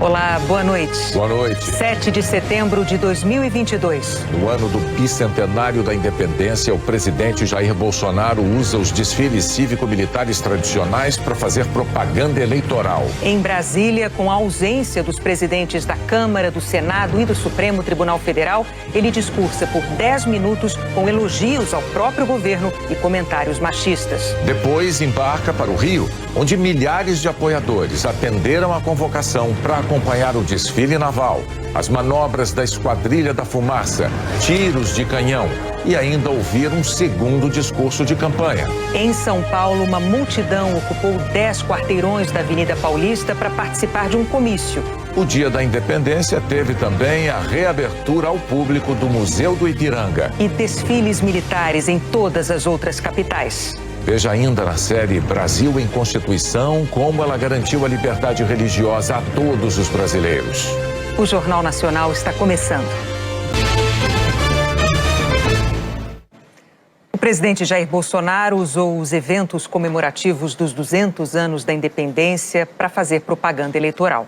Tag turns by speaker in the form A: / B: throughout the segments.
A: Olá, boa noite.
B: Boa noite.
A: 7 de setembro de 2022.
B: No ano do bicentenário da independência, o presidente Jair Bolsonaro usa os desfiles cívico-militares tradicionais para fazer propaganda eleitoral.
A: Em Brasília, com a ausência dos presidentes da Câmara, do Senado e do Supremo Tribunal Federal, ele discursa por 10 minutos com elogios ao próprio governo e comentários machistas.
B: Depois embarca para o Rio, onde milhares de apoiadores atenderam a convocação para acompanhar o desfile naval, as manobras da Esquadrilha da Fumaça, tiros de canhão e ainda ouvir um segundo discurso de campanha.
A: Em São Paulo, uma multidão ocupou 10 quarteirões da Avenida Paulista para participar de um comício.
B: O Dia da Independência teve também a reabertura ao público do Museu do Ipiranga.
A: E desfiles militares em todas as outras capitais.
B: Veja ainda na série Brasil em Constituição como ela garantiu a liberdade religiosa a todos os brasileiros.
A: O Jornal Nacional está começando. O presidente Jair Bolsonaro usou os eventos comemorativos dos 200 anos da independência para fazer propaganda eleitoral.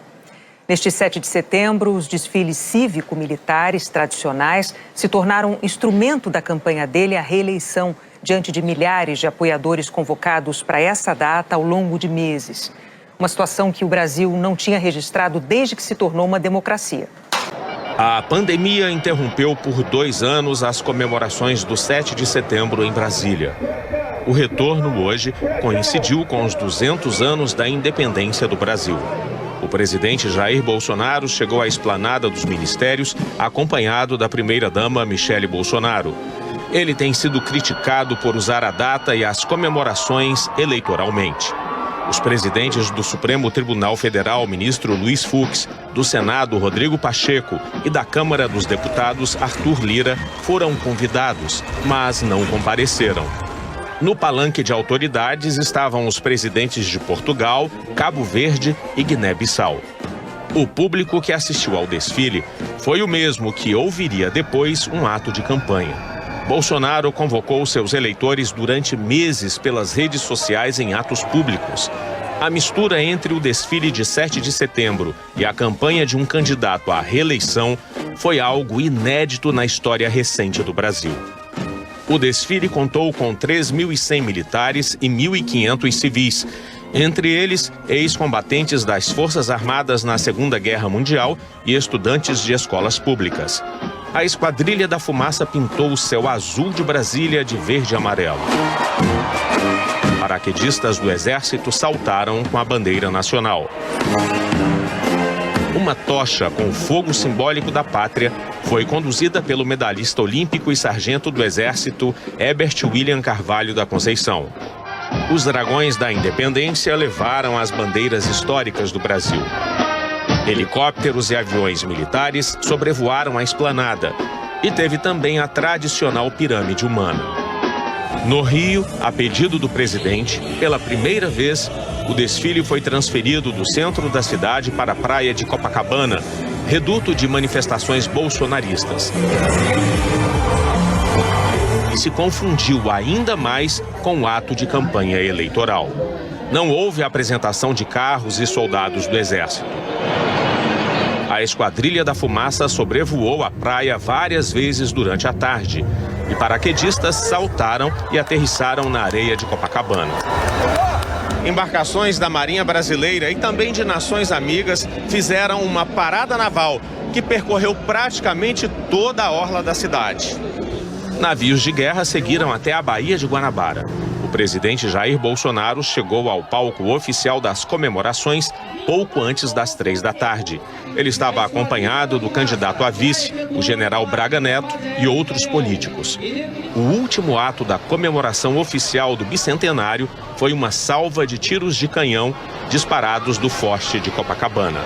A: Neste 7 de setembro, os desfiles cívico-militares tradicionais se tornaram instrumento da campanha dele à reeleição, diante de milhares de apoiadores convocados para essa data ao longo de meses. Uma situação que o Brasil não tinha registrado desde que se tornou uma democracia.
C: A pandemia interrompeu por 2 anos as comemorações do 7 de setembro em Brasília. O retorno hoje coincidiu com os 200 anos da independência do Brasil. O presidente Jair Bolsonaro chegou à esplanada dos ministérios acompanhado da primeira-dama Michele Bolsonaro. Ele tem sido criticado por usar a data e as comemorações eleitoralmente. Os presidentes do Supremo Tribunal Federal, ministro Luiz Fux, do Senado, Rodrigo Pacheco, e da Câmara dos Deputados, Arthur Lira, foram convidados, mas não compareceram. No palanque de autoridades estavam os presidentes de Portugal, Cabo Verde e Guiné-Bissau. O público que assistiu ao desfile foi o mesmo que ouviria depois um ato de campanha. Bolsonaro convocou seus eleitores durante meses pelas redes sociais em atos públicos. A mistura entre o desfile de 7 de setembro e a campanha de um candidato à reeleição foi algo inédito na história recente do Brasil. O desfile contou com 3.100 militares e 1.500 civis, entre eles ex-combatentes das Forças Armadas na Segunda Guerra Mundial e estudantes de escolas públicas. A Esquadrilha da Fumaça pintou o céu azul de Brasília de verde e amarelo. Paraquedistas do Exército saltaram com a bandeira nacional. Uma tocha com o fogo simbólico da pátria foi conduzida pelo medalhista olímpico e sargento do Exército Herbert William Carvalho da Conceição. Os dragões da independência levaram as bandeiras históricas do Brasil. Helicópteros e aviões militares sobrevoaram a esplanada e teve também a tradicional pirâmide humana. No Rio, a pedido do presidente, pela primeira vez, o desfile foi transferido do centro da cidade para a praia de Copacabana, reduto de manifestações bolsonaristas. E se confundiu ainda mais com o ato de campanha eleitoral. Não houve apresentação de carros e soldados do Exército. A Esquadrilha da Fumaça sobrevoou a praia várias vezes durante a tarde e paraquedistas saltaram e aterrissaram na areia de Copacabana. Embarcações da Marinha Brasileira e também de nações amigas fizeram uma parada naval que percorreu praticamente toda a orla da cidade. Navios de guerra seguiram até a Baía de Guanabara. O presidente Jair Bolsonaro chegou ao palco oficial das comemorações pouco antes das 3 da tarde. Ele estava acompanhado do candidato a vice, o general Braga Neto, e outros políticos. O último ato da comemoração oficial do bicentenário foi uma salva de tiros de canhão disparados do Forte de Copacabana.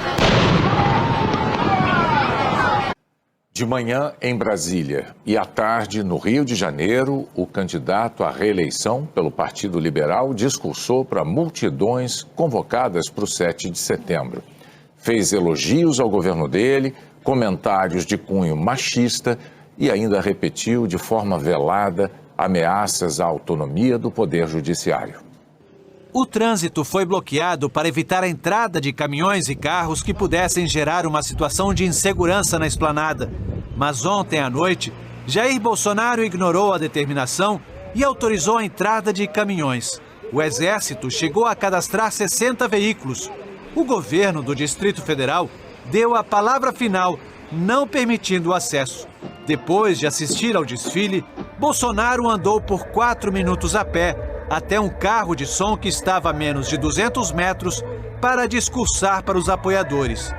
B: De manhã em Brasília e à tarde no Rio de Janeiro, o candidato à reeleição pelo Partido Liberal discursou para multidões convocadas para o 7 de setembro. Fez elogios ao governo dele, comentários de cunho machista e ainda repetiu de forma velada ameaças à autonomia do Poder Judiciário.
D: O trânsito foi bloqueado para evitar a entrada de caminhões e carros que pudessem gerar uma situação de insegurança na esplanada. Mas ontem à noite, Jair Bolsonaro ignorou a determinação e autorizou a entrada de caminhões. O Exército chegou a cadastrar 60 veículos. O governo do Distrito Federal deu a palavra final, não permitindo o acesso. Depois de assistir ao desfile, Bolsonaro andou por 4 minutos a pé até um carro de som que estava a menos de 200 metros para discursar para os apoiadores.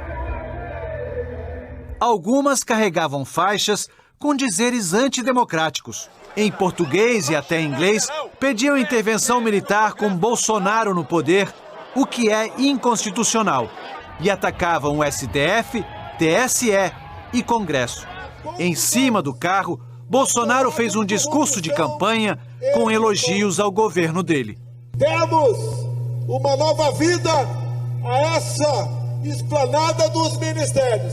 D: Algumas carregavam faixas com dizeres antidemocráticos. Em português e até em inglês, pediam intervenção militar com Bolsonaro no poder, o que é inconstitucional, e atacavam o STF, TSE e Congresso. Em cima do carro, Bolsonaro fez um discurso de campanha com elogios ao governo dele.
E: Demos uma nova vida a essa esplanada dos ministérios,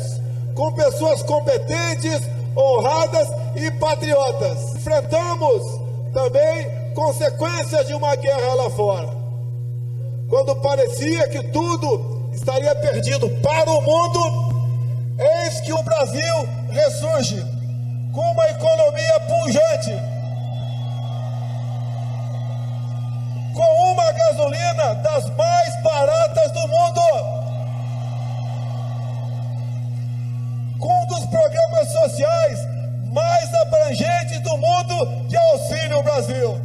E: com pessoas competentes, honradas e patriotas. Enfrentamos também consequências de uma guerra lá fora, quando parecia que tudo estaria perdido para o mundo. Eis que o Brasil ressurge com uma economia pujante, com uma gasolina das mais baratas do mundo, com um dos programas sociais mais abrangentes do mundo de Auxílio Brasil,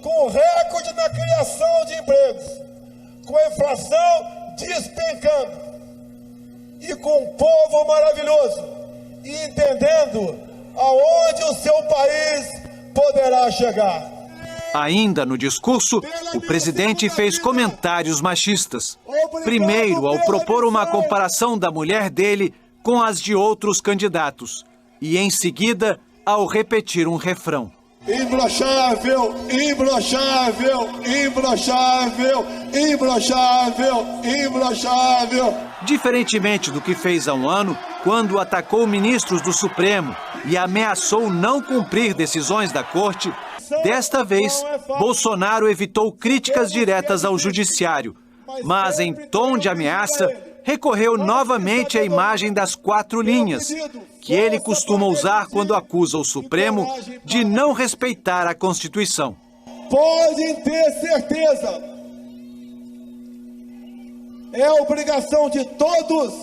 E: com recorde na criação de empregos, com a inflação despencando e com um povo maravilhoso, e entendendo aonde o seu país poderá chegar.
D: Ainda no discurso, o presidente fez comentários machistas. Primeiro, ao propor uma comparação da mulher dele com as de outros candidatos. E em seguida, ao repetir um refrão.
E: Imbrochável, imbrochável, imbrochável, imbrochável, imbrochável.
D: Diferentemente do que fez há um ano, quando atacou ministros do Supremo e ameaçou não cumprir decisões da Corte, desta vez, Bolsonaro evitou críticas diretas ao judiciário, mas em tom de ameaça, recorreu novamente à imagem das 4 linhas, que ele costuma usar quando acusa o Supremo de não respeitar a Constituição.
E: Podem ter certeza, é obrigação de todos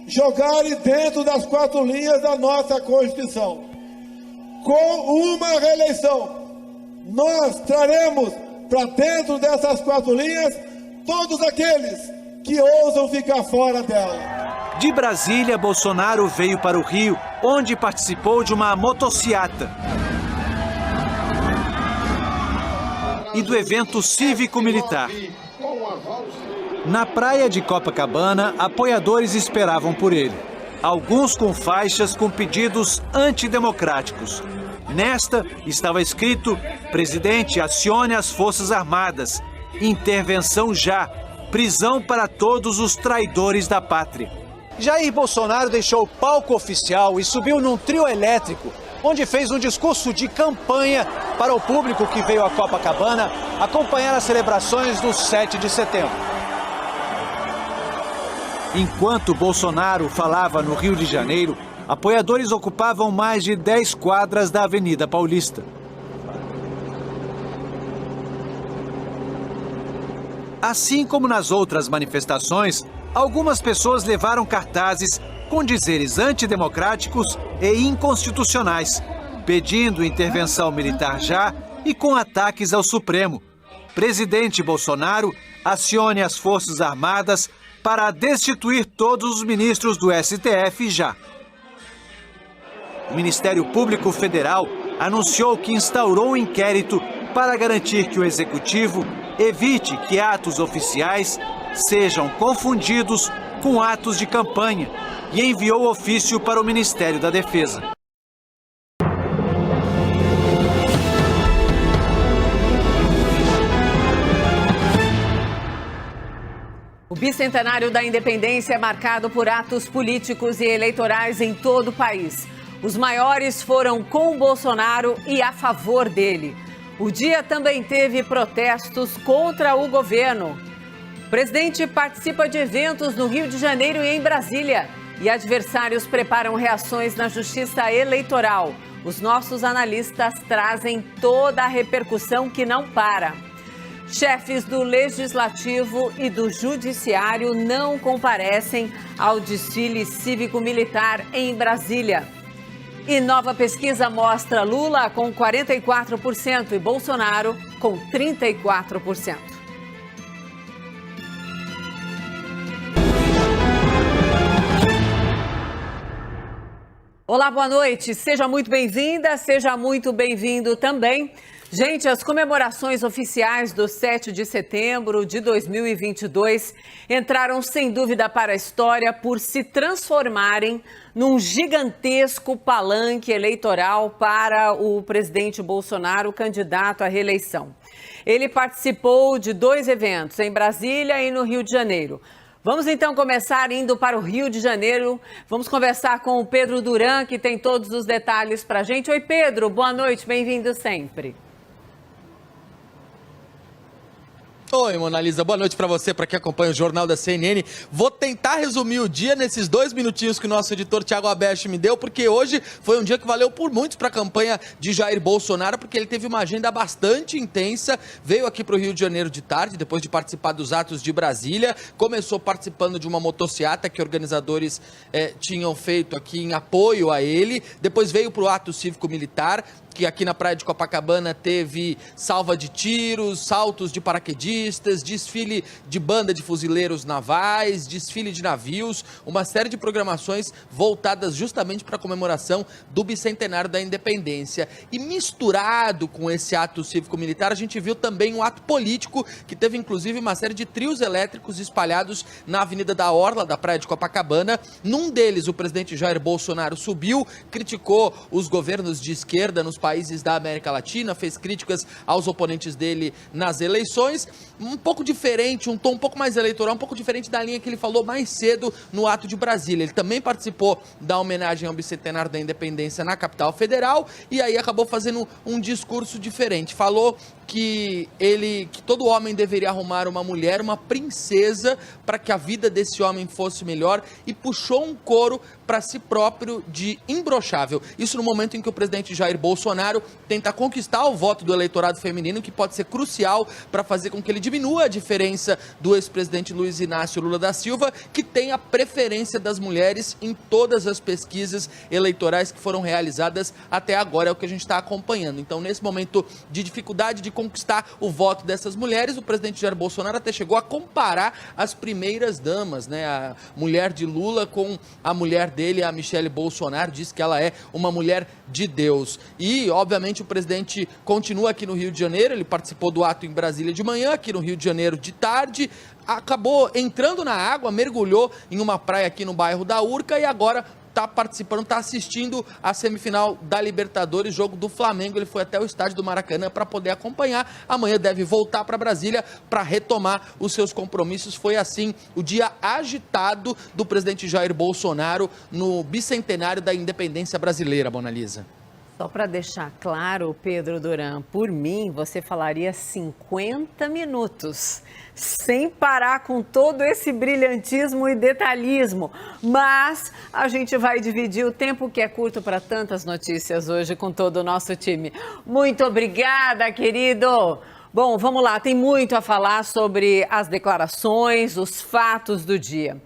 E: jogarem dentro das 4 linhas da nossa Constituição. Com uma reeleição, nós traremos para dentro dessas 4 linhas todos aqueles que ousam ficar fora dela.
D: De Brasília, Bolsonaro veio para o Rio, onde participou de uma motociata e do evento cívico-militar. Na praia de Copacabana, apoiadores esperavam por ele. Alguns com faixas com pedidos antidemocráticos. Nesta estava escrito: presidente, acione as Forças Armadas. Intervenção já. Prisão para todos os traidores da pátria. Jair Bolsonaro deixou o palco oficial e subiu num trio elétrico, onde fez um discurso de campanha para o público que veio a Copacabana acompanhar as celebrações do 7 de setembro. Enquanto Bolsonaro falava no Rio de Janeiro, apoiadores ocupavam mais de 10 quadras da Avenida Paulista. Assim como nas outras manifestações, algumas pessoas levaram cartazes com dizeres antidemocráticos e inconstitucionais, pedindo intervenção militar já e com ataques ao Supremo. Presidente Bolsonaro, acione as Forças Armadas para destituir todos os ministros do STF já. O Ministério Público Federal anunciou que instaurou um inquérito para garantir que o Executivo evite que atos oficiais sejam confundidos com atos de campanha e enviou ofício para o Ministério da Defesa.
F: O bicentenário da independência é marcado por atos políticos e eleitorais em todo o país. Os maiores foram com Bolsonaro e a favor dele. O dia também teve protestos contra o governo. O presidente participa de eventos no Rio de Janeiro e em Brasília. E adversários preparam reações na Justiça Eleitoral. Os nossos analistas trazem toda a repercussão que não para. Chefes do Legislativo e do Judiciário não comparecem ao desfile cívico-militar em Brasília. E nova pesquisa mostra Lula com 44% e Bolsonaro com 34%. Olá, boa noite. Seja muito bem-vinda, seja muito bem-vindo também. Gente, as comemorações oficiais do 7 de setembro de 2022 entraram sem dúvida para a história por se transformarem num gigantesco palanque eleitoral para o presidente Bolsonaro, candidato à reeleição. Ele participou de 2 eventos, em Brasília e no Rio de Janeiro. Vamos então começar indo para o Rio de Janeiro. Vamos conversar com o Pedro Duran, que tem todos os detalhes para a gente. Oi, Pedro, boa noite, bem-vindo sempre.
G: Oi, Mona Lisa, boa noite para você, para quem acompanha o Jornal da CNN. Vou tentar resumir o dia nesses 2 minutinhos que o nosso editor Thiago Abeste me deu, porque hoje foi um dia que valeu por muitos para a campanha de Jair Bolsonaro, porque ele teve uma agenda bastante intensa, veio aqui para o Rio de Janeiro de tarde, depois de participar dos atos de Brasília, começou participando de uma motociata que organizadores tinham feito aqui em apoio a ele, depois veio para o ato cívico-militar, que aqui na praia de Copacabana teve salva de tiros, saltos de paraquedistas, desfile de banda de fuzileiros navais, desfile de navios, uma série de programações voltadas justamente para a comemoração do bicentenário da independência. E misturado com esse ato cívico-militar, a gente viu também um ato político que teve inclusive uma série de trios elétricos espalhados na Avenida da Orla, da praia de Copacabana. Num deles, o presidente Jair Bolsonaro subiu, criticou os governos de esquerda nos países da América Latina, fez críticas aos oponentes dele nas eleições, um pouco diferente, um tom um pouco mais eleitoral, um pouco diferente da linha que ele falou mais cedo no ato de Brasília. Ele também participou da homenagem ao bicentenário da independência na capital federal e aí acabou fazendo um discurso diferente. Falou que todo homem deveria arrumar uma mulher, uma princesa, para que a vida desse homem fosse melhor e puxou um coro para si próprio de imbrochável. Isso no momento em que o presidente Jair Bolsonaro tenta conquistar o voto do eleitorado feminino, que pode ser crucial para fazer com que ele diminua a diferença do ex-presidente Luiz Inácio Lula da Silva, que tem a preferência das mulheres em todas as pesquisas eleitorais que foram realizadas até agora, é o que a gente está acompanhando. Então, nesse momento de dificuldade de conquistar o voto dessas mulheres, o presidente Jair Bolsonaro até chegou a comparar as primeiras damas, né? A mulher de Lula com a mulher dele, a Michele Bolsonaro, diz que ela é uma mulher de Deus. E, obviamente, o presidente continua aqui no Rio de Janeiro, ele participou do ato em Brasília de manhã, aqui no Rio de Janeiro de tarde, acabou entrando na água, mergulhou em uma praia aqui no bairro da Urca e agora está participando, está assistindo a semifinal da Libertadores, jogo do Flamengo. Ele foi até o estádio do Maracanã para poder acompanhar. Amanhã deve voltar para Brasília para retomar os seus compromissos. Foi assim o dia agitado do presidente Jair Bolsonaro no bicentenário da independência brasileira, Mona Lisa.
F: Só para deixar claro, Pedro Duran, por mim você falaria 50 minutos, sem parar com todo esse brilhantismo e detalhismo. Mas a gente vai dividir o tempo que é curto para tantas notícias hoje com todo o nosso time. Muito obrigada, querido! Bom, vamos lá, tem muito a falar sobre as declarações, os fatos do dia.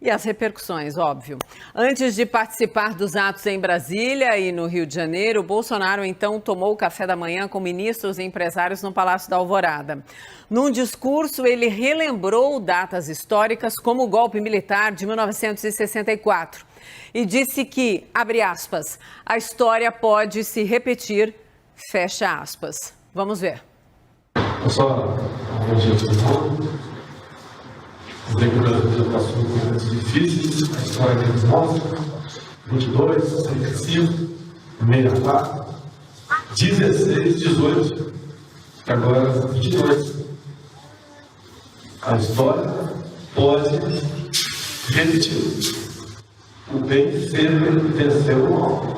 F: E as repercussões, óbvio. Antes de participar dos atos em Brasília e no Rio de Janeiro, Bolsonaro então tomou o café da manhã com ministros e empresários no Palácio da Alvorada. Num discurso, ele relembrou datas históricas como o golpe militar de 1964 e disse que, abre aspas, a história pode se repetir, fecha aspas. Vamos ver.
H: Só dizer que o Brasil já passou por momentos difíceis, a história que nos mostra, 22, 65, 64, 16, 18, agora 22. A história pode repetir. O bem sempre venceu o mal.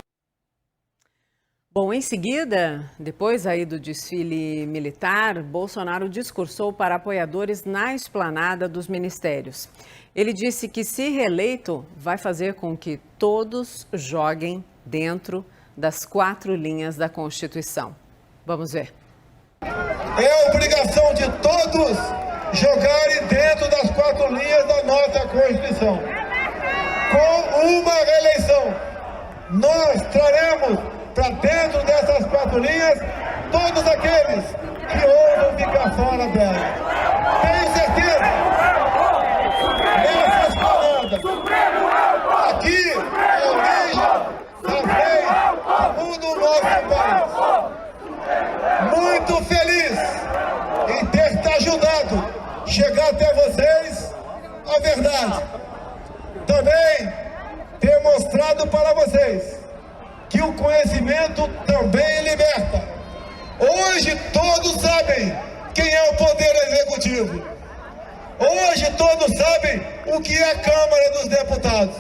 F: Bom, em seguida, depois aí do desfile militar, Bolsonaro discursou para apoiadores na esplanada dos ministérios. Ele disse que, se reeleito, vai fazer com que todos joguem dentro das 4 linhas da Constituição. Vamos ver.
E: É obrigação de todos jogarem dentro das 4 linhas da nossa Constituição. Com uma reeleição, nós traremos para dentro dessas 4 linhas todos aqueles que ousam ficar fora dela. Tenho certeza. Nessa esplanada, aqui é a origem das leis do mundo do nosso país. Muito feliz em ter ajudado a chegar até vocês a verdade. Também ter mostrado para vocês que o conhecimento também liberta. Hoje todos sabem quem é o Poder Executivo. Hoje todos sabem o que é a Câmara dos Deputados.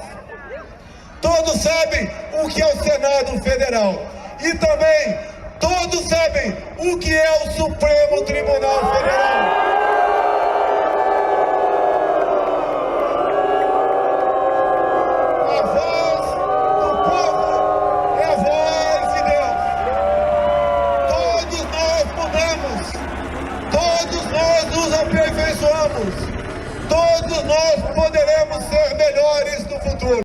E: Todos sabem o que é o Senado Federal. E também todos sabem o que é o Supremo Tribunal Federal. Todos nós poderemos ser melhores no futuro.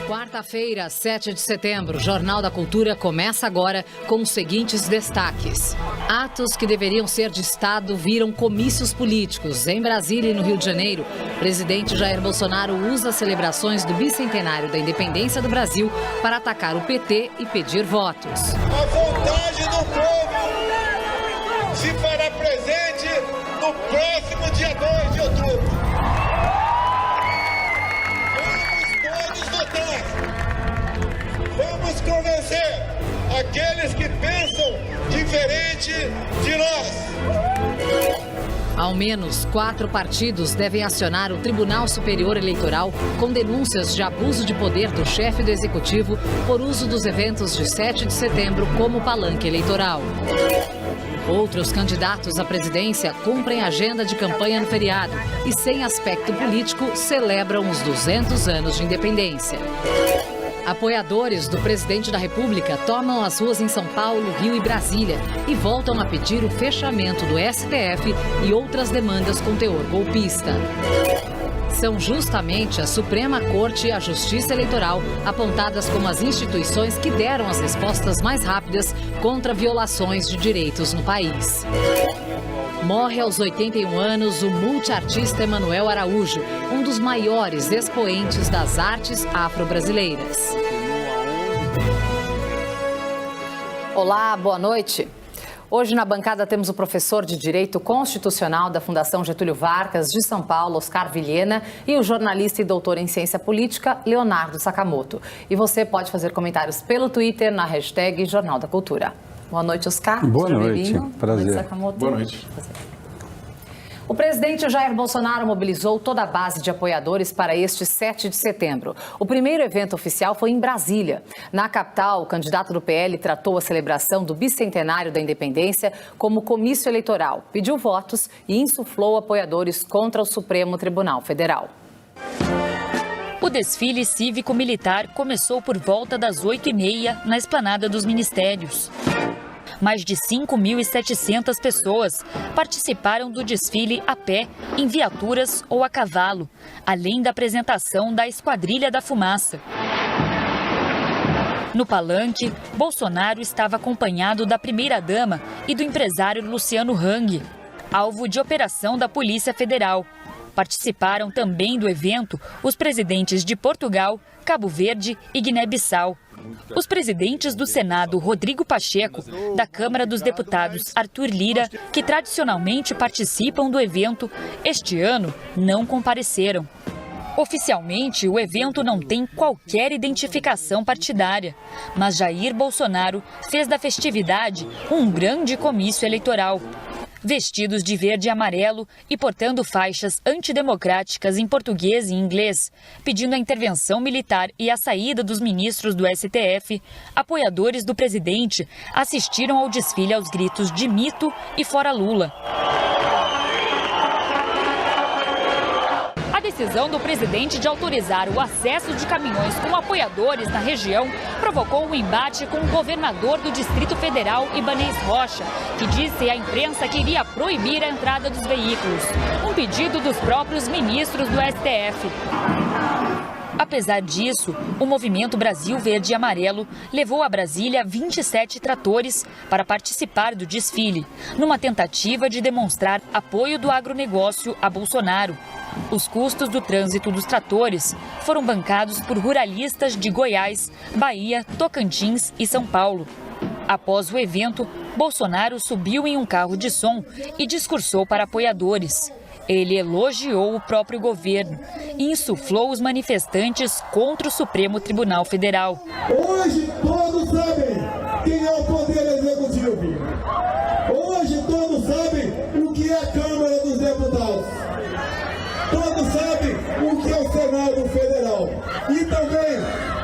I: Quarta-feira, 7 de setembro, Jornal da Cultura começa agora com os seguintes destaques. Atos que deveriam ser de Estado viram comícios políticos. Em Brasília e no Rio de Janeiro, o presidente Jair Bolsonaro usa as celebrações do bicentenário da independência do Brasil para atacar o PT e pedir votos.
E: A vontade do povo se fará presente no próximo dia 2 de outubro. Vamos todos votar. Vamos convencer aqueles que pensam diferente de nós.
I: Ao menos 4 partidos devem acionar o Tribunal Superior Eleitoral com denúncias de abuso de poder do chefe do Executivo por uso dos eventos de 7 de setembro como palanque eleitoral. Outros candidatos à presidência cumprem agenda de campanha no feriado e, sem aspecto político, celebram os 200 anos de independência. Apoiadores do presidente da República tomam as ruas em São Paulo, Rio e Brasília e voltam a pedir o fechamento do STF e outras demandas com teor golpista. São justamente a Suprema Corte e a Justiça Eleitoral apontadas como as instituições que deram as respostas mais rápidas contra violações de direitos no país. Morre aos 81 anos o multiartista Emanuel Araújo, um dos maiores expoentes das artes afro-brasileiras. Olá, boa noite. Hoje na bancada temos o professor de Direito Constitucional da Fundação Getúlio Vargas de São Paulo, Oscar Vilhena, e o jornalista e doutor em Ciência Política, Leonardo Sakamoto. E você pode fazer comentários pelo Twitter na hashtag Jornal da Cultura. Boa noite, Oscar.
J: Boa noite, prazer.
I: Sakamoto.
J: Boa noite.
I: O presidente Jair Bolsonaro mobilizou toda a base de apoiadores para este 7 de setembro. O primeiro evento oficial foi em Brasília. Na capital, o candidato do PL tratou a celebração do bicentenário da independência como comício eleitoral, pediu votos e insuflou apoiadores contra o Supremo Tribunal Federal.
K: O desfile cívico-militar começou por volta das 8h30 na esplanada dos ministérios. Mais de 5.700 pessoas participaram do desfile a pé, em viaturas ou a cavalo, além da apresentação da Esquadrilha da Fumaça. No palanque, Bolsonaro estava acompanhado da primeira-dama e do empresário Luciano Hang, alvo de operação da Polícia Federal. Participaram também do evento os presidentes de Portugal, Cabo Verde e Guiné-Bissau. Os presidentes do Senado, Rodrigo Pacheco, da Câmara dos Deputados, Arthur Lira, que tradicionalmente participam do evento, este ano não compareceram. Oficialmente, o evento não tem qualquer identificação partidária, mas Jair Bolsonaro fez da festividade um grande comício eleitoral. vestidos de verde e amarelo e portando faixas antidemocráticas em português e inglês, pedindo a intervenção militar e a saída dos ministros do STF, apoiadores do presidente assistiram ao desfile aos gritos de mito e fora Lula. A decisão do presidente de autorizar o acesso de caminhões com apoiadores na região provocou um embate com o governador do Distrito Federal, Ibanez Rocha, que disse à imprensa que iria proibir a entrada dos veículos, um pedido dos próprios ministros do STF. Apesar disso, o Movimento Brasil Verde e Amarelo levou a Brasília 27 tratores para participar do desfile, numa tentativa de demonstrar apoio do agronegócio a Bolsonaro. Os custos do trânsito dos tratores foram bancados por ruralistas de Goiás, Bahia, Tocantins e São Paulo. Após o evento, Bolsonaro subiu em um carro de som e discursou para apoiadores. Ele elogiou o próprio governo e insuflou os manifestantes contra o Supremo Tribunal Federal.
E: Hoje todos sabem quem é o Poder Executivo. Hoje todos sabem o que é a Câmara dos Deputados. Todos sabem o que é o Senado Federal. E também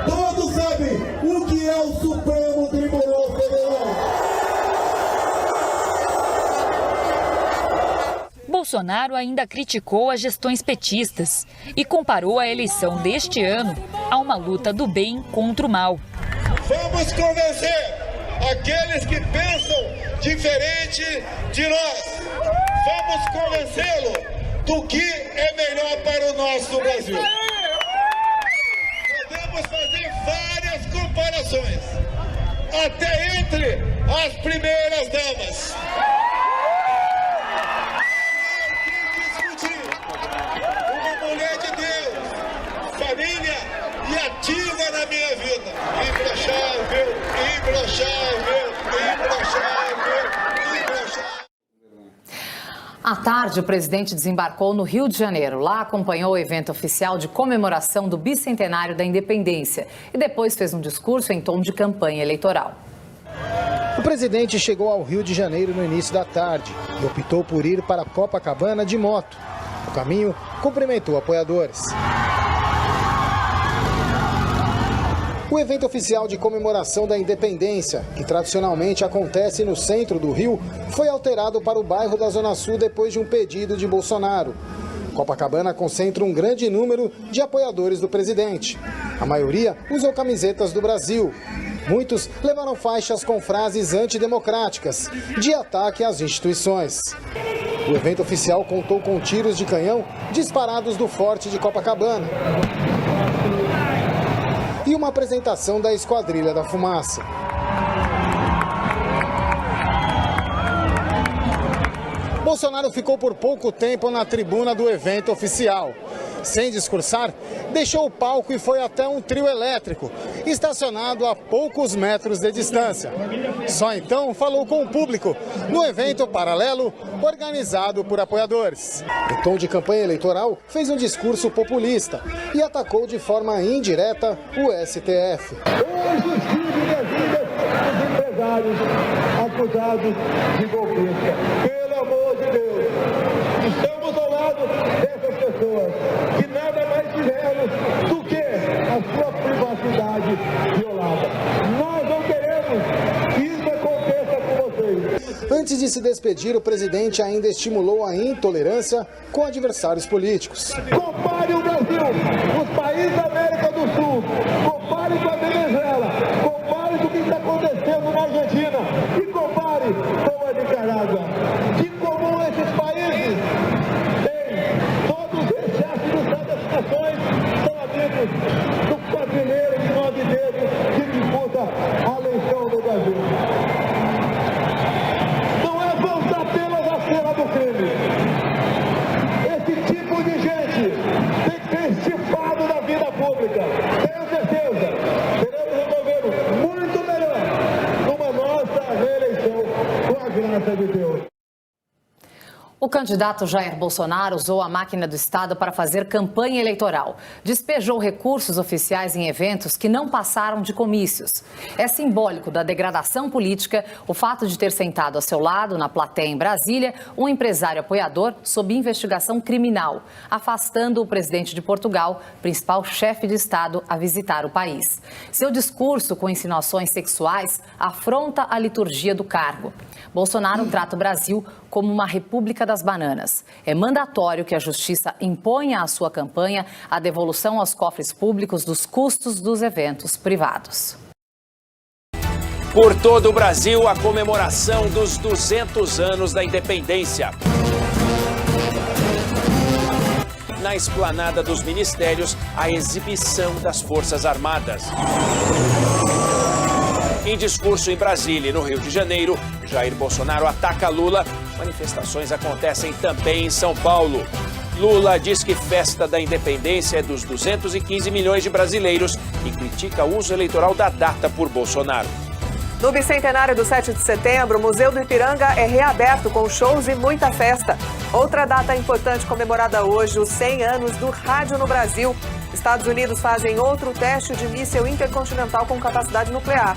E: todos sabem o que é o Supremo Tribunal Federal.
K: Bolsonaro ainda criticou as gestões petistas e comparou a eleição deste ano a uma luta do bem contra o mal.
E: Vamos convencer aqueles que pensam diferente de nós. Vamos convencê-lo do que é melhor para o nosso Brasil. Podemos fazer várias comparações, até entre as primeiras damas. Mulher de Deus, família e ativa na minha vida. Imbrochável, imbrochável, imbrochável, imbrochável.
I: À tarde, o presidente desembarcou no Rio de Janeiro. Lá acompanhou o evento oficial de comemoração do bicentenário da independência e depois fez um discurso em tom de campanha eleitoral.
J: O presidente chegou ao Rio de Janeiro no início da tarde e optou por ir para Copacabana de moto. No caminho, cumprimentou apoiadores. O evento oficial de comemoração da independência, que tradicionalmente acontece no centro do Rio, foi alterado para o bairro da Zona Sul depois de um pedido de Bolsonaro. Copacabana concentra um grande número de apoiadores do presidente. A maioria usou camisetas do Brasil. Muitos levaram faixas com frases antidemocráticas, de ataque às instituições. O evento oficial contou com tiros de canhão disparados do Forte de Copacabana e uma apresentação da Esquadrilha da Fumaça. Bolsonaro ficou por pouco tempo na tribuna do evento oficial. Sem discursar, deixou o palco e foi até um trio elétrico, estacionado a poucos metros de distância. Só então falou com o público, no evento paralelo organizado por apoiadores. Em tom de campanha eleitoral, fez um discurso populista e atacou de forma indireta o STF.
E: Hoje estive na vida dos empresários acusados de golpista. Pelo amor de Deus, estamos ao lado dessas pessoas que nada mais fizeram do que a sua privacidade violada. Nós não queremos que isso aconteça com vocês.
J: Antes de se despedir, o presidente ainda estimulou a intolerância com adversários políticos.
E: Compare o Brasil, os países da América do Sul, compare com a Venezuela, compare com o que está acontecendo na Argentina e compare com a Nicarágua. De comum esses países têm todos os exércitos das nações, são amigos do brasileiro de 9 dedos que disputa a eleição no Brasil. Não é voltar apenas à cena do crime. Esse tipo de gente tem que ser estipado da vida pública. Tenho certeza, teremos um governo muito melhor numa nossa reeleição, com a graça de Deus.
I: O candidato Jair Bolsonaro usou a máquina do Estado para fazer campanha eleitoral. Despejou recursos oficiais em eventos que não passaram de comícios. É simbólico da degradação política o fato de ter sentado a seu lado, na plateia em Brasília, um empresário apoiador sob investigação criminal, afastando o presidente de Portugal, principal chefe de Estado, a visitar o país. Seu discurso com insinuações sexuais afronta a liturgia do cargo. Bolsonaro trata o Brasil como uma república das bananas. É mandatório que a Justiça imponha à sua campanha a devolução aos cofres públicos dos custos dos eventos privados.
L: Por todo o Brasil, a comemoração dos 200 anos da independência. Na esplanada dos ministérios, a exibição das Forças Armadas. Em discurso em Brasília e no Rio de Janeiro, Jair Bolsonaro ataca Lula. Manifestações acontecem também em São Paulo. Lula diz que festa da independência é dos 215 milhões de brasileiros e critica o uso eleitoral da data por Bolsonaro.
M: No bicentenário do 7 de setembro, o Museu do Ipiranga é reaberto com shows e muita festa. Outra data importante comemorada hoje, os 100 anos do rádio no Brasil. Estados Unidos fazem outro teste de míssil intercontinental com capacidade nuclear.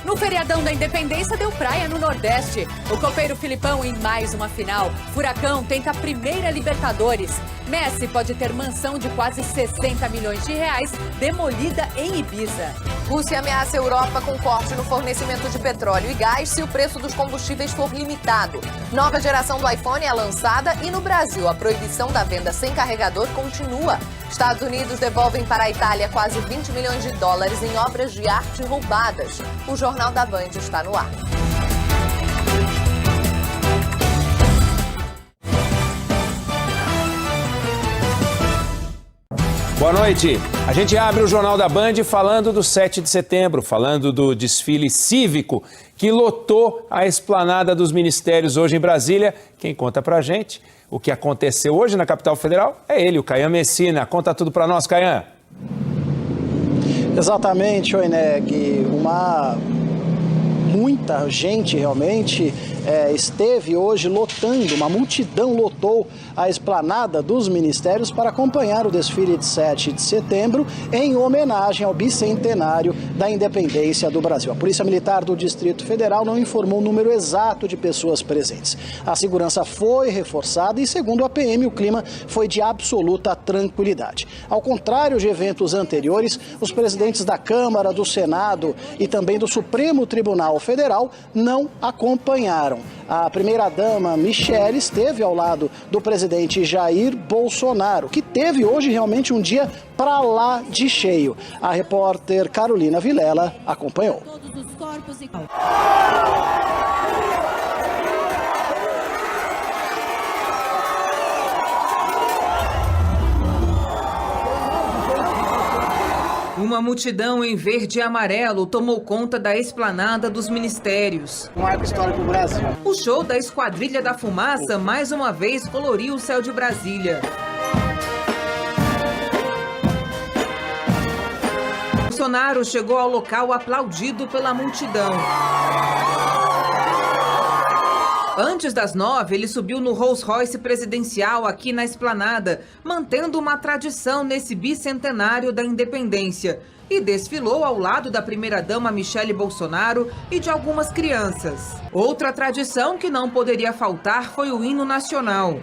N: No feriadão da Independência deu praia no Nordeste. O copeiro Filipão em mais uma final. Furacão tenta a primeira Libertadores. Messi pode ter mansão de quase 60 milhões de reais demolida em Ibiza.
O: Rússia ameaça a Europa com corte no fornecimento de petróleo e gás se o preço dos combustíveis for limitado. Nova geração do iPhone é lançada e no Brasil a proibição da venda sem carregador continua. Estados Unidos devolvem para a Itália quase 20 milhões de dólares em obras de arte roubadas. O Jornal da Band está no ar.
L: Boa noite. A gente abre o Jornal da Band falando do 7 de setembro, falando do desfile cívico que lotou a esplanada dos ministérios hoje em Brasília. Quem conta pra gente o que aconteceu hoje na capital federal é ele, o Caian Messina. Conta tudo pra nós, Caian.
J: Exatamente, Oineg. Muita gente realmente esteve hoje lotando, uma multidão lotou a esplanada dos ministérios para acompanhar o desfile de 7 de setembro em homenagem ao bicentenário da independência do Brasil. A Polícia Militar do Distrito Federal não informou o número exato de pessoas presentes. A segurança foi reforçada e, segundo a PM, o clima foi de absoluta tranquilidade. Ao contrário de eventos anteriores, os presidentes da Câmara, do Senado e também do Supremo Tribunal Federal não acompanharam. A primeira-dama Michele esteve ao lado do presidente Jair Bolsonaro, que teve hoje realmente um dia para lá de cheio. A repórter Carolina Vilela acompanhou.
A: Uma multidão em verde e amarelo tomou conta da esplanada dos ministérios.
J: Um marco histórico do Brasil.
A: O show da Esquadrilha da Fumaça mais uma vez coloriu o céu de Brasília. Bolsonaro chegou ao local aplaudido pela multidão. Antes das 9, ele subiu no Rolls Royce presidencial aqui na esplanada, mantendo uma tradição nesse bicentenário da independência. E desfilou ao lado da primeira-dama Michele Bolsonaro e de algumas crianças. Outra tradição que não poderia faltar foi o hino nacional.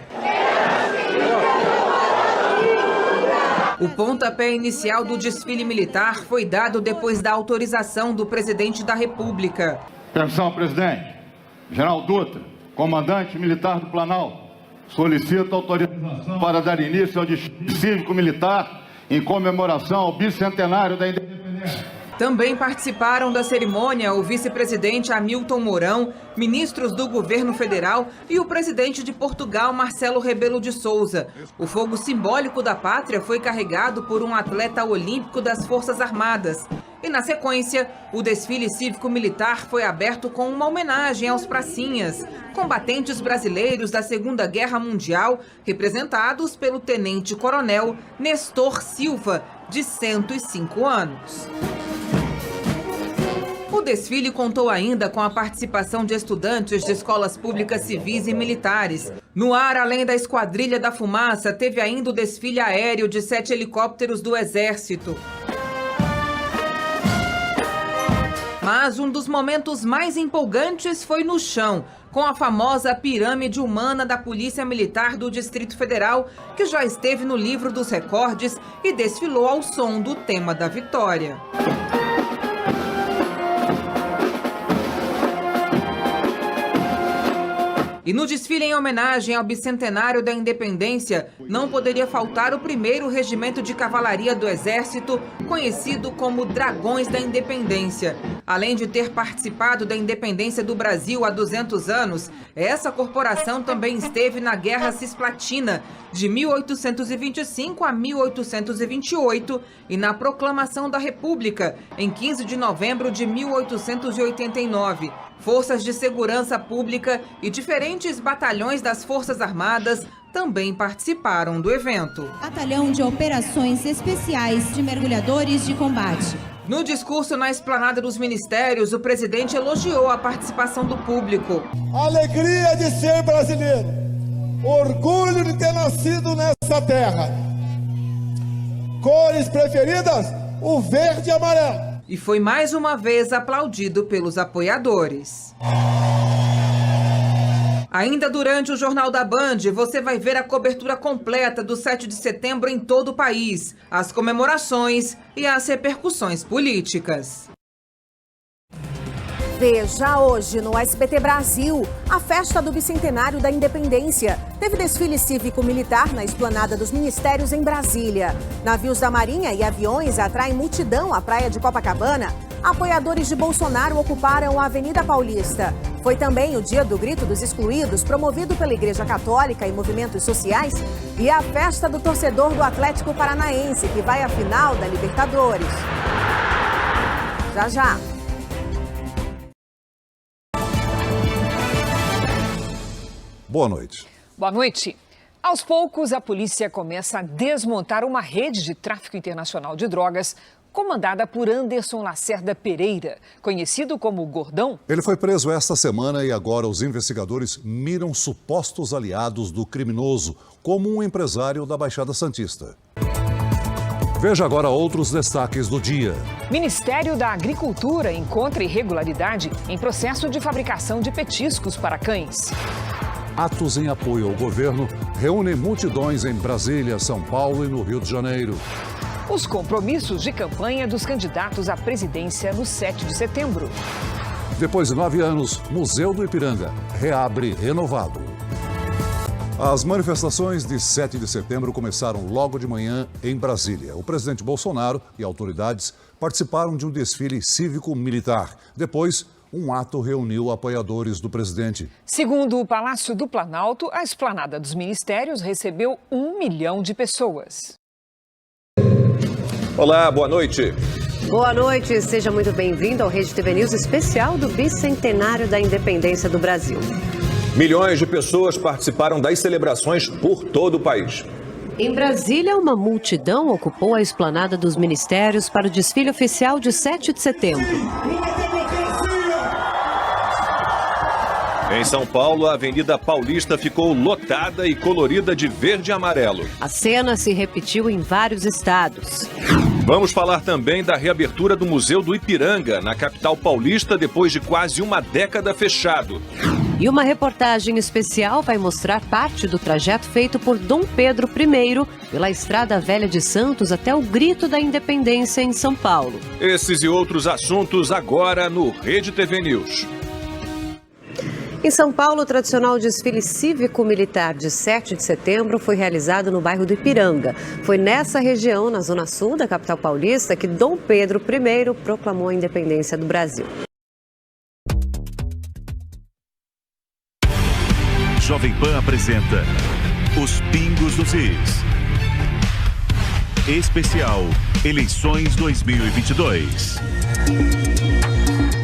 A: O pontapé inicial do desfile militar foi dado depois da autorização do presidente da República.
H: Atenção, presidente. General Dutra, comandante militar do Planalto, solicita autorização para dar início ao desfile cívico-militar em comemoração ao bicentenário da independência.
A: Também participaram da cerimônia o vice-presidente Hamilton Mourão, ministros do governo federal e o presidente de Portugal, Marcelo Rebelo de Sousa. O fogo simbólico da pátria foi carregado por um atleta olímpico das Forças Armadas. E na sequência, o desfile cívico-militar foi aberto com uma homenagem aos pracinhas, combatentes brasileiros da Segunda Guerra Mundial, representados pelo tenente-coronel Nestor Silva, de 105 anos.
P: O desfile contou ainda com a participação de estudantes de escolas públicas civis e militares. No ar, além da Esquadrilha da Fumaça, teve ainda o desfile aéreo de 7 helicópteros do Exército. Mas um dos momentos mais empolgantes foi no chão, com a famosa pirâmide humana da Polícia Militar do Distrito Federal, que já esteve no livro dos recordes e desfilou ao som do tema da vitória. E no desfile em homenagem ao bicentenário da independência, não poderia faltar o 1º Regimento de Cavalaria do Exército, conhecido como Dragões da Independência. Além de ter participado da independência do Brasil há 200 anos, essa corporação também esteve na Guerra Cisplatina, de 1825 a 1828, e na Proclamação da República, em 15 de novembro de 1889. Forças de segurança pública e diferentes batalhões das Forças Armadas também participaram do evento.
Q: Batalhão de Operações Especiais de Mergulhadores de Combate.
P: No discurso na Esplanada dos Ministérios, o presidente elogiou a participação do público.
E: Alegria de ser brasileiro, orgulho de ter nascido nessa terra. Cores preferidas, o verde e amarelo.
P: E foi mais uma vez aplaudido pelos apoiadores. Ainda durante o Jornal da Band, você vai ver a cobertura completa do 7 de setembro em todo o país, as comemorações e as repercussões políticas.
R: Veja hoje no SBT Brasil, a festa do bicentenário da independência. Teve desfile cívico-militar na Esplanada dos Ministérios em Brasília. Navios da Marinha e aviões atraem multidão à praia de Copacabana. Apoiadores de Bolsonaro ocuparam a Avenida Paulista. Foi também o Dia do Grito dos Excluídos, promovido pela Igreja Católica e movimentos sociais, e a festa do torcedor do Atlético Paranaense, que vai à final da Libertadores. Já, já.
S: Boa noite.
T: Boa noite. Aos poucos, a polícia começa a desmontar uma rede de tráfico internacional de drogas comandada por Anderson Lacerda Pereira, conhecido como Gordão.
S: Ele foi preso esta semana e agora os investigadores miram supostos aliados do criminoso, como um empresário da Baixada Santista. Veja agora outros destaques do dia.
T: Ministério da Agricultura encontra irregularidade em processo de fabricação de petiscos para cães.
S: Atos em apoio ao governo reúnem multidões em Brasília, São Paulo e no Rio de Janeiro.
T: Os compromissos de campanha dos candidatos à presidência no 7 de setembro.
S: Depois de 9 anos, Museu do Ipiranga reabre renovado. As manifestações de 7 de setembro começaram logo de manhã em Brasília. O presidente Bolsonaro e autoridades participaram de um desfile cívico-militar. Depois, um ato reuniu apoiadores do presidente.
T: Segundo o Palácio do Planalto, a Esplanada dos Ministérios recebeu 1 milhão de pessoas.
U: Olá, boa noite.
V: Boa noite, seja muito bem-vindo ao Rede TV News especial do bicentenário da independência do Brasil.
U: Milhões de pessoas participaram das celebrações por todo o país.
V: Em Brasília, uma multidão ocupou a Esplanada dos Ministérios para o desfile oficial de 7 de setembro.
U: Em São Paulo, a Avenida Paulista ficou lotada e colorida de verde e amarelo.
V: A cena se repetiu em vários estados.
U: Vamos falar também da reabertura do Museu do Ipiranga, na capital paulista, depois de quase uma década fechado.
V: E uma reportagem especial vai mostrar parte do trajeto feito por Dom Pedro I pela Estrada Velha de Santos até o Grito da Independência em São Paulo.
U: Esses e outros assuntos agora no Rede TV News.
V: Em São Paulo, o tradicional desfile cívico-militar de 7 de setembro foi realizado no bairro do Ipiranga. Foi nessa região, na zona sul da capital paulista, que Dom Pedro I proclamou a independência do Brasil.
W: Jovem Pan apresenta Os Pingos dos Is. Especial Eleições 2022.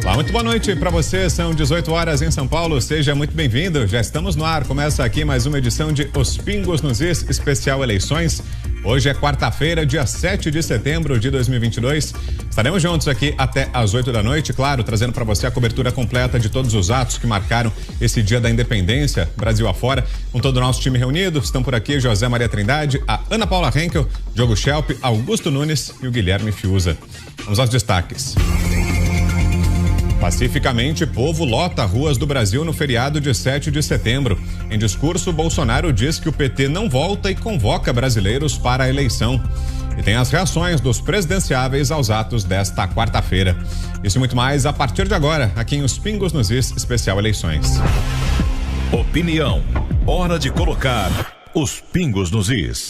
X: Olá, muito boa noite para você, são 18 horas em São Paulo, seja muito bem-vindo, já estamos no ar, começa aqui mais uma edição de Os Pingos nos Is, especial eleições, Hoje é quarta-feira, dia 7 de setembro de 2022. Estaremos juntos aqui até às 8 da noite, claro, trazendo para você a cobertura completa de todos os atos que marcaram esse dia da independência, Brasil afora, com todo o nosso time reunido. Estão por aqui José Maria Trindade, a Ana Paula Henkel, Diogo Schelp, Augusto Nunes e o Guilherme Fiuza. Vamos aos destaques. Pacificamente, povo lota ruas do Brasil no feriado de 7 de setembro. Em discurso, Bolsonaro diz que o PT não volta e convoca brasileiros para a eleição. E tem as reações dos presidenciáveis aos atos desta quarta-feira. Isso e muito mais a partir de agora, aqui em Os Pingos nos Is, especial eleições.
W: Opinião. Hora de colocar os pingos nos is.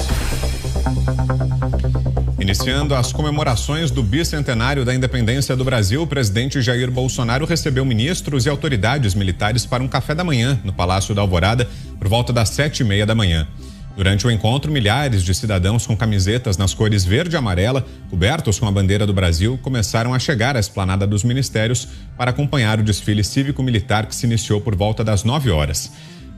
X: Iniciando as comemorações do bicentenário da independência do Brasil, o presidente Jair Bolsonaro recebeu ministros e autoridades militares para um café da manhã no Palácio da Alvorada por volta das 7h30 da manhã. Durante o encontro, milhares de cidadãos com camisetas nas cores verde e amarela, cobertos com a bandeira do Brasil, começaram a chegar à esplanada dos ministérios para acompanhar o desfile cívico-militar que se iniciou por volta das 9 horas.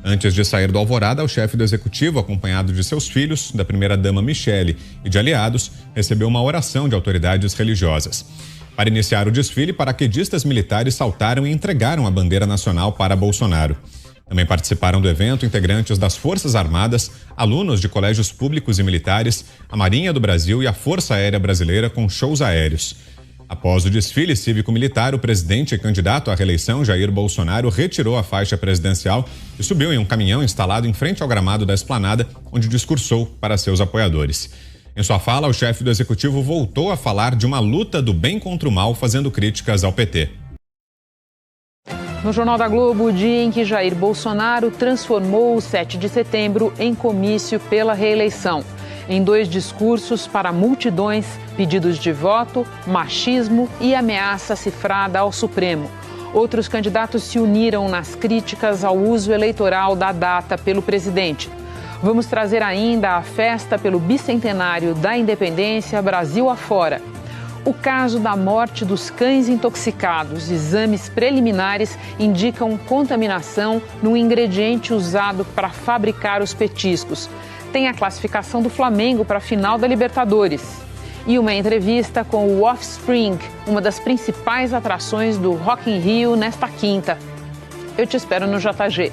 X: Antes de sair do Alvorada, o chefe do executivo, acompanhado de seus filhos, da primeira-dama Michele e de aliados, recebeu uma oração de autoridades religiosas. Para iniciar o desfile, paraquedistas militares saltaram e entregaram a bandeira nacional para Bolsonaro. Também participaram do evento integrantes das Forças Armadas, alunos de colégios públicos e militares, a Marinha do Brasil e a Força Aérea Brasileira com shows aéreos. Após o desfile cívico-militar, o presidente e candidato à reeleição, Jair Bolsonaro, retirou a faixa presidencial e subiu em um caminhão instalado em frente ao gramado da esplanada, onde discursou para seus apoiadores. Em sua fala, o chefe do executivo voltou a falar de uma luta do bem contra o mal, fazendo críticas ao PT.
A: No Jornal da Globo, o dia em que Jair Bolsonaro transformou o 7 de setembro em comício pela reeleição. Em 2 discursos para multidões, pedidos de voto, machismo e ameaça cifrada ao Supremo. Outros candidatos se uniram nas críticas ao uso eleitoral da data pelo presidente. Vamos trazer ainda a festa pelo bicentenário da independência Brasil afora. O caso da morte dos cães intoxicados, exames preliminares indicam contaminação no ingrediente usado para fabricar os petiscos. Tem a classificação do Flamengo para a final da Libertadores. E uma entrevista com o Offspring, uma das principais atrações do Rock in Rio nesta quinta. Eu te espero no JG.